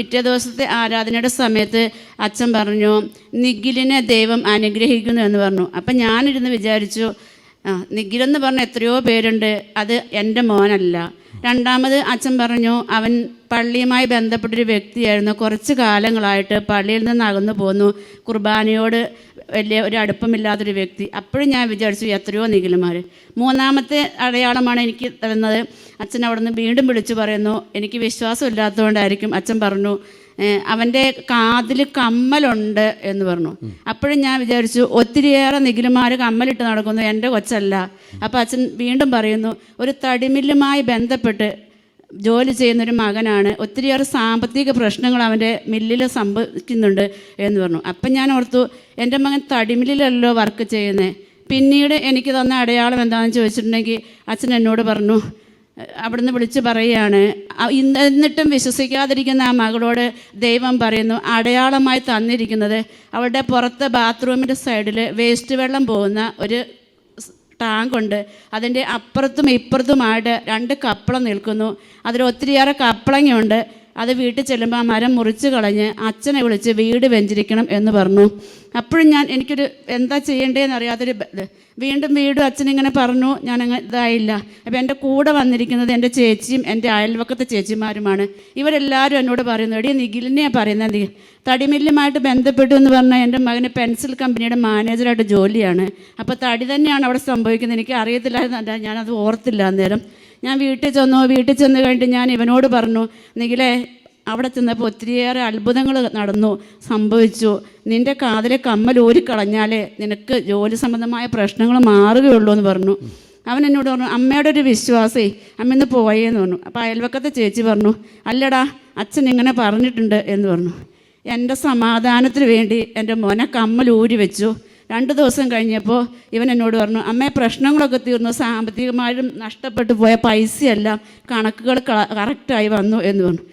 പിറ്റേ ദിവസത്തെ ആരാധനയുടെ സമയത്ത് അച്ഛൻ പറഞ്ഞു, നിഖിലിനെ ദൈവം അനുഗ്രഹിക്കുന്നു എന്ന് പറഞ്ഞു. അപ്പം ഞാനിരുന്ന് വിചാരിച്ചു, നിഖിലെന്ന് പറഞ്ഞ എത്രയോ പേരുണ്ട്, അത് എൻ്റെ മോനല്ല. രണ്ടാമത് അച്ഛൻ പറഞ്ഞു, അവൻ പള്ളിയുമായി ബന്ധപ്പെട്ടൊരു വ്യക്തിയായിരുന്നു, കുറച്ച് കാലങ്ങളായിട്ട് പള്ളിയിൽ നിന്ന് അകന്നു പോന്നു, കുർബാനയോട് വലിയ ഒരു അടുപ്പമില്ലാത്തൊരു വ്യക്തി. അപ്പോഴും ഞാൻ വിചാരിച്ചു എത്രയോ നിഖിലുമാർ. മൂന്നാമത്തെ അടയാളമാണ് എനിക്ക് തരുന്നത്. അച്ഛൻ അവിടെ നിന്ന് വീണ്ടും വിളിച്ചു പറയുന്നു, എനിക്ക് വിശ്വാസം ഇല്ലാത്തതുകൊണ്ടായിരിക്കും, അച്ഛൻ പറഞ്ഞു അവൻ്റെ കാതിൽ കമ്മലുണ്ട് എന്ന് പറഞ്ഞു. അപ്പോഴും ഞാൻ വിചാരിച്ചു ഒത്തിരിയേറെ നിഖിലുമാർ കമ്മലിട്ട് നടക്കുന്നു, എൻ്റെ കൊച്ചല്ല. അപ്പോൾ അച്ഛൻ വീണ്ടും പറയുന്നു, ഒരു തടിമില്ലുമായി ബന്ധപ്പെട്ട് ജോലി ചെയ്യുന്നൊരു മകനാണ്, ഒത്തിരിയേറെ സാമ്പത്തിക പ്രശ്നങ്ങൾ അവൻ്റെ മില്ലിൽ സംഭവിക്കുന്നുണ്ട് എന്ന് പറഞ്ഞു. അപ്പം ഞാൻ ഓർത്തു, എൻ്റെ മകൻ തടിമില്ലിലല്ലോ വർക്ക് ചെയ്യുന്നത്. പിന്നീട് എനിക്ക് തന്ന അടയാളം എന്താണെന്ന് ചോദിച്ചിട്ടുണ്ടെങ്കിൽ അച്ഛൻ എന്നോട് പറഞ്ഞു, അവിടുന്ന് വിളിച്ച് പറയുകയാണ്, എന്നിട്ടും വിശ്വസിക്കാതിരിക്കുന്ന ആ മകളോട് ദൈവം പറയുന്നു, അടയാളമായി തന്നിരിക്കുന്നത് അവളുടെ പുറത്തെ ബാത്റൂമിൻ്റെ സൈഡിൽ വേസ്റ്റ് വെള്ളം പോകുന്ന ഒരു ടാങ്കുണ്ട്, അതിൻ്റെ അപ്പുറത്തും ഇപ്പുറത്തുമായിട്ട് 2 കപ്പളം നിൽക്കുന്നു, അതിൽ ഒത്തിരിയേറെ കപ്പളങ്ങയുണ്ട്. അത് വീട്ടിൽ ചെല്ലുമ്പോൾ ആ മരം മുറിച്ച് കളഞ്ഞ് അച്ഛനെ വിളിച്ച് വീട് വെഞ്ചരിക്കണം എന്ന് പറഞ്ഞു. അപ്പോഴും എനിക്കൊരു എന്താ ചെയ്യേണ്ടതെന്ന് അറിയാത്തൊരു വീണ്ടും അച്ഛനിങ്ങനെ പറഞ്ഞു. ഞാനങ്ങനെ ഇതായില്ല. അപ്പോൾ എൻ്റെ കൂടെ വന്നിരിക്കുന്നത് എൻ്റെ ചേച്ചിയും എൻ്റെ അയൽവക്കത്തെ ചേച്ചിമാരുമാണ്. ഇവരെല്ലാവരും എന്നോട് പറയുന്നു, എടീ നിഖിലിനെയാണ് പറയുന്നത്, തടിമില്ലുമായിട്ട് ബന്ധപ്പെട്ടു എന്ന് പറഞ്ഞാൽ എൻ്റെ മകന് പെൻസിൽ കമ്പനിയുടെ മാനേജറായിട്ട് ജോലിയാണ്. അപ്പോൾ തടി തന്നെയാണ് അവിടെ സംഭവിക്കുന്നത്. എനിക്ക് അറിയത്തില്ലായിരുന്നല്ല, ഞാനത് ഓർത്തില്ല അന്നേരം. ഞാൻ വീട്ടിൽ ചെന്ന് കഴിഞ്ഞിട്ട് ഞാൻ ഇവനോട് പറഞ്ഞു, നിഖിലേ അവിടെ ചെന്നപ്പോൾ ഒത്തിരിയേറെ അത്ഭുതങ്ങൾ സംഭവിച്ചു. നിൻ്റെ കാതിലെ കമ്മൽ ഊരിക്കളഞ്ഞാലേ നിനക്ക് ജോലി സംബന്ധമായ പ്രശ്നങ്ങൾ മാറുകയുള്ളൂ എന്ന് പറഞ്ഞു. അവൻ എന്നോട് പറഞ്ഞു, അമ്മയുടെ ഒരു വിശ്വാസേ, അമ്മ ഇന്ന് പോയേന്ന് പറഞ്ഞു. അപ്പോൾ അയൽവക്കത്തെ ചേച്ചി പറഞ്ഞു, അല്ലടാ അച്ഛൻ ഇങ്ങനെ പറഞ്ഞിട്ടുണ്ട് എന്ന് പറഞ്ഞു. എൻ്റെ സമാധാനത്തിന് വേണ്ടി എൻ്റെ മോനെ കമ്മൽ ഊരി വെച്ചു. 2 ദിവസം കഴിഞ്ഞപ്പോൾ ഇവൻ എന്നോട് പറഞ്ഞു, അമ്മേ പ്രശ്നങ്ങളൊക്കെ തീർന്നു, സാമ്പത്തികമായും നഷ്ടപ്പെട്ടു പോയ പൈസയെല്ലാം കണക്കുകൾ കറക്റ്റായി വന്നു എന്ന് പറഞ്ഞു.